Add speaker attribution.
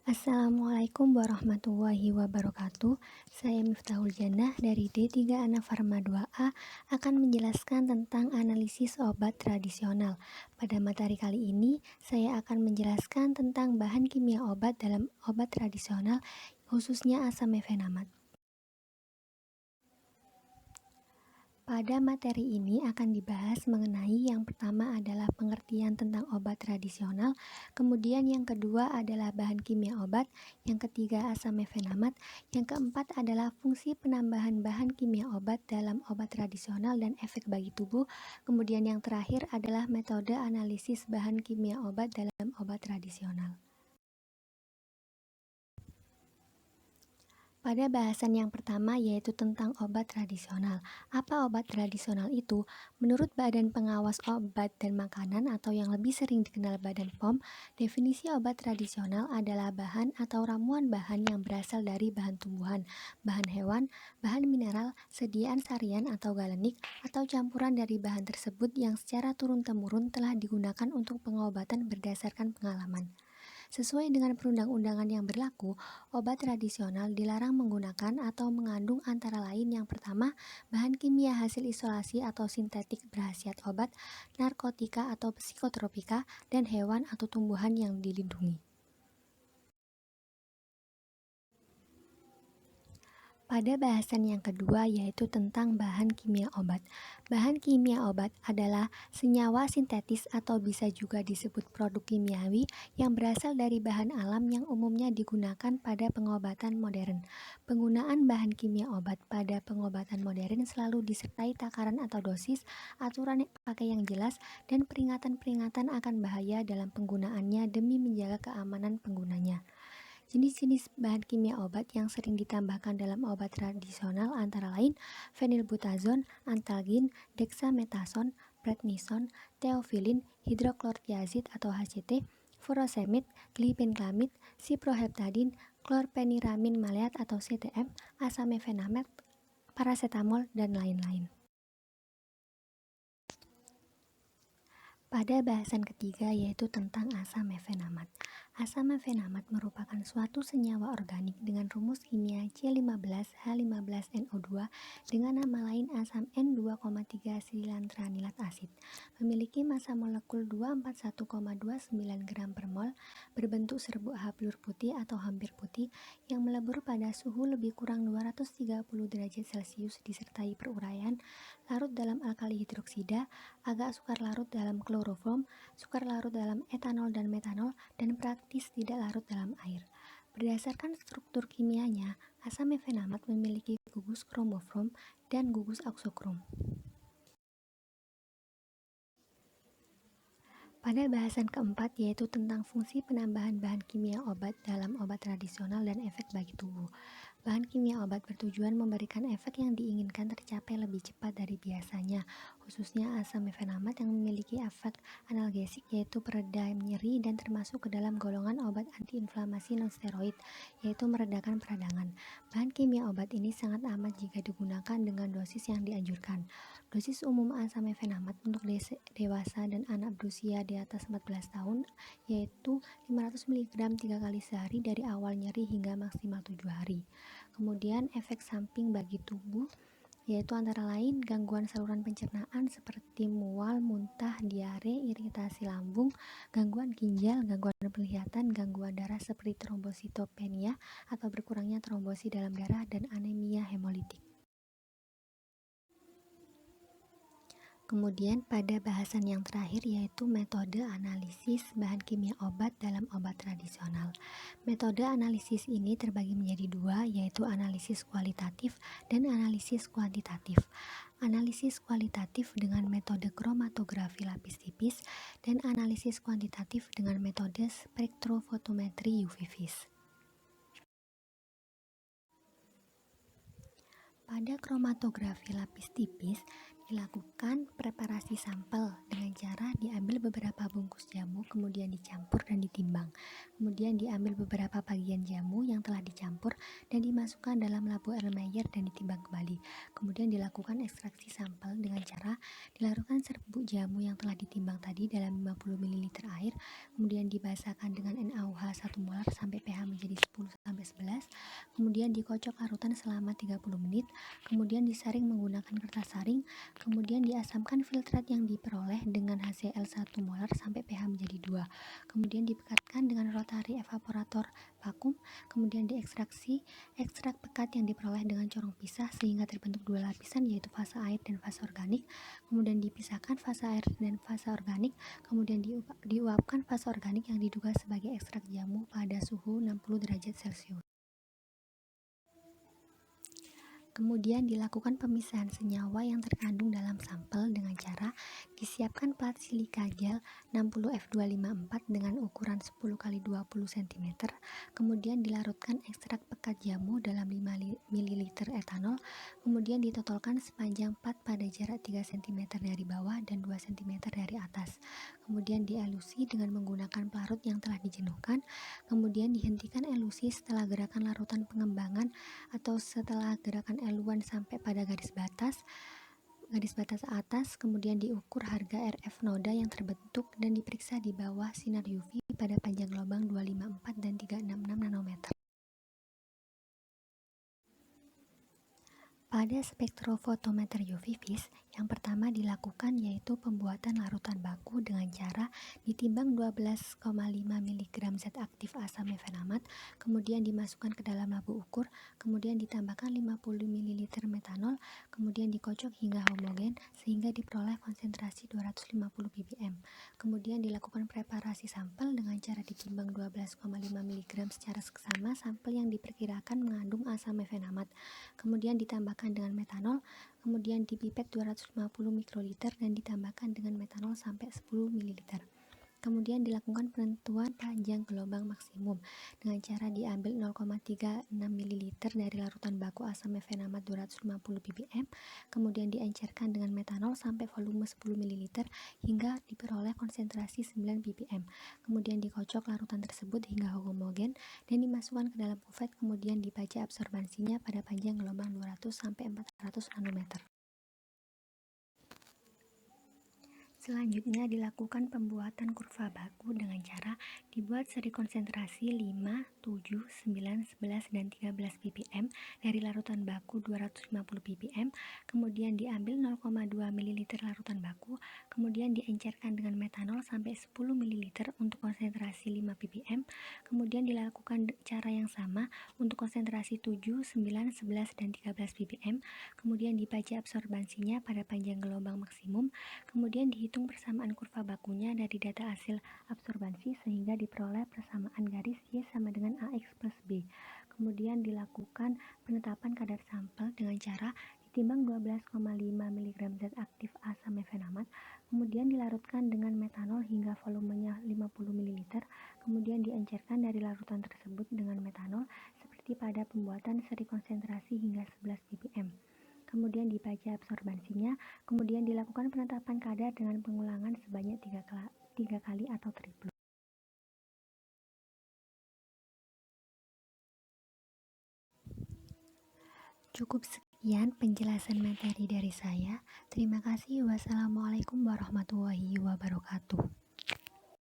Speaker 1: Assalamualaikum warahmatullahi wabarakatuh. Saya Miftahul Jannah dari D3 Ana Farma 2A akan menjelaskan tentang analisis obat tradisional. Pada materi kali ini, saya akan menjelaskan tentang bahan kimia obat dalam obat tradisional, khususnya asam mefenamat. Pada materi ini akan dibahas mengenai yang pertama adalah pengertian tentang obat tradisional, kemudian yang kedua adalah bahan kimia obat, yang ketiga asam mefenamat, yang keempat adalah fungsi penambahan bahan kimia obat dalam obat tradisional dan efek bagi tubuh, kemudian yang terakhir adalah metode analisis bahan kimia obat dalam obat tradisional. Pada bahasan yang pertama yaitu tentang obat tradisional. Apa obat tradisional itu? Menurut Badan Pengawas Obat dan Makanan atau yang lebih sering dikenal Badan POM, definisi obat tradisional adalah bahan atau ramuan bahan yang berasal dari bahan tumbuhan, bahan hewan, bahan mineral, sediaan sarian atau galenik, atau campuran dari bahan tersebut yang secara turun-temurun telah digunakan untuk pengobatan berdasarkan pengalaman. Sesuai dengan perundang-undangan yang berlaku, obat tradisional dilarang menggunakan atau mengandung antara lain yang pertama, bahan kimia hasil isolasi atau sintetik berkhasiat obat, narkotika atau psikotropika, dan hewan atau tumbuhan yang dilindungi. Pada bahasan yang kedua yaitu tentang bahan kimia obat. Bahan kimia obat adalah senyawa sintetis atau bisa juga disebut produk kimiawi yang berasal dari bahan alam yang umumnya digunakan pada pengobatan modern. Penggunaan bahan kimia obat pada pengobatan modern selalu disertai takaran atau dosis, aturan pakai yang jelas, dan peringatan-peringatan akan bahaya dalam penggunaannya demi menjaga keamanan penggunanya. Jenis-jenis bahan kimia obat yang sering ditambahkan dalam obat tradisional antara lain fenilbutazon, antalgin, dexamethasone, prednison, theophylline, hidroklortiazid atau HCT, furosemid, glibenclamid, ciproheptadin, chlorpheniramine maleat atau CTM, asam mefenamat, paracetamol, dan lain-lain. Pada bahasan ketiga yaitu tentang asam mefenamat. Asam mefenamat merupakan suatu senyawa organik dengan rumus kimia C15H15NO2 dengan nama lain asam N2,3 silantranilat asid. Memiliki massa molekul 241,29 gram per mol, berbentuk serbuk haflur putih atau hampir putih yang melebur pada suhu lebih kurang 230 derajat Celcius disertai peruraian, larut dalam alkali hidroksida, agak sukar larut dalam kloroform, sukar larut dalam etanol dan metanol, dan praktis tidak larut dalam air. Berdasarkan struktur kimianya, asam mefenamat memiliki gugus kromofrom dan gugus oksokrom. Pada bahasan keempat yaitu tentang fungsi penambahan bahan kimia obat dalam obat tradisional dan efek bagi tubuh. Bahan kimia obat bertujuan memberikan efek yang diinginkan tercapai lebih cepat dari biasanya, khususnya asam mefenamat yang memiliki efek analgesik yaitu pereda nyeri dan termasuk ke dalam golongan obat antiinflamasi non-steroid, yaitu meredakan peradangan. Bahan kimia obat ini sangat aman jika digunakan dengan dosis yang dianjurkan. Dosis umum asam mefenamat untuk dewasa dan anak berusia di atas 14 tahun yaitu 500 mg 3 kali sehari dari awal nyeri hingga maksimal 7 hari. Kemudian efek samping bagi tubuh yaitu antara lain gangguan saluran pencernaan seperti mual, muntah, diare, iritasi lambung, gangguan ginjal, gangguan penglihatan, gangguan darah seperti trombositopenia atau berkurangnya trombosit dalam darah, dan anemia hemolitik. Kemudian pada bahasan yang terakhir yaitu metode analisis bahan kimia obat dalam obat tradisional. Metode analisis ini terbagi menjadi dua, yaitu analisis kualitatif dan analisis kuantitatif. Analisis kualitatif dengan metode kromatografi lapis tipis dan analisis kuantitatif dengan metode spektrofotometri UV vis. Pada kromatografi lapis tipis Dilakukan preparasi sampel dengan cara diambil beberapa bungkus jamu, kemudian dicampur dan ditimbang. Kemudian diambil beberapa bagian jamu yang telah dicampur dan dimasukkan dalam labu Erlenmeyer dan ditimbang kembali. Kemudian dilakukan ekstraksi sampel dengan cara dilarutkan serbuk jamu yang telah ditimbang tadi dalam 50 ml air, kemudian dibasahkan dengan NaOH 1 molar sampai pH menjadi 10-11, kemudian dikocok larutan selama 30 menit, kemudian disaring menggunakan kertas saring. Kemudian diasamkan filtrat yang diperoleh dengan HCl 1 molar sampai pH menjadi 2. Kemudian dipekatkan dengan rotary evaporator vakum. Kemudian diekstraksi ekstrak pekat yang diperoleh dengan corong pisah sehingga terbentuk dua lapisan, yaitu fase air dan fase organik. Kemudian dipisahkan fase air dan fase organik. Kemudian diuapkan fase organik yang diduga sebagai ekstrak jamu pada suhu 60 derajat Celcius. Kemudian dilakukan pemisahan senyawa yang terkandung dalam sampel dengan cara disiapkan plat silika gel 60F254 dengan ukuran 10 x 20 cm, kemudian dilarutkan ekstrak pekat jamu dalam 5 ml etanol, kemudian ditotolkan sepanjang plat pada jarak 3 cm dari bawah dan 2 cm dari atas, kemudian dielusi dengan menggunakan pelarut yang telah dijenuhkan, kemudian dihentikan elusi setelah gerakan larutan pengembangan atau setelah gerakan eluan sampai pada garis batas atas, kemudian diukur harga RF noda yang terbentuk dan diperiksa di bawah sinar UV pada panjang gelombang 254 dan 366 nanometer. Pada spektrofotometer UV vis, yang pertama dilakukan yaitu pembuatan larutan baku dengan cara ditimbang 12,5 mg zat aktif asam mefenamat, kemudian dimasukkan ke dalam labu ukur, kemudian ditambahkan 50 ml metanol, kemudian dikocok hingga homogen sehingga diperoleh konsentrasi 250 ppm. Kemudian dilakukan preparasi sampel dengan cara ditimbang 12,5 mg secara seksama sampel yang diperkirakan mengandung asam mefenamat. Kemudian ditambahkan dengan metanol, kemudian dipipet 250 mikroliter dan ditambahkan dengan metanol sampai 10 ml. Kemudian dilakukan penentuan panjang gelombang maksimum dengan cara diambil 0,36 ml dari larutan baku asam mefenamat 250 ppm, kemudian diencerkan dengan metanol sampai volume 10 ml hingga diperoleh konsentrasi 9 ppm. Kemudian dikocok larutan tersebut hingga homogen dan dimasukkan ke dalam kuvet, kemudian dibaca absorbansinya pada panjang gelombang 200 sampai 400 nanometer. Selanjutnya dilakukan pembuatan kurva baku dengan cara dibuat seri konsentrasi 5, 7, 9, 11, dan 13 ppm dari larutan baku 250 ppm, kemudian diambil 0,2 ml larutan baku, kemudian diencerkan dengan metanol sampai 10 ml untuk konsentrasi 5 ppm, kemudian dilakukan cara yang sama untuk konsentrasi 7, 9, 11, dan 13 ppm, kemudian dibaca absorbansinya pada panjang gelombang maksimum, kemudian dihitung persamaan kurva bakunya dari data hasil absorbansi sehingga diperoleh persamaan garis Y sama dengan AX plus B. Kemudian dilakukan penetapan kadar sampel dengan cara ditimbang 12,5 mg zat aktif asam mefenamat, kemudian dilarutkan dengan metanol hingga volumenya 50 ml, kemudian diencerkan dari larutan tersebut dengan metanol seperti pada pembuatan seri konsentrasi hingga 11 ppm. Kemudian dibaca absorbansinya, kemudian dilakukan penetapan kadar dengan pengulangan sebanyak 3 kali atau triplo. Cukup sekian penjelasan materi dari saya. Terima kasih. Wassalamualaikum warahmatullahi wabarakatuh.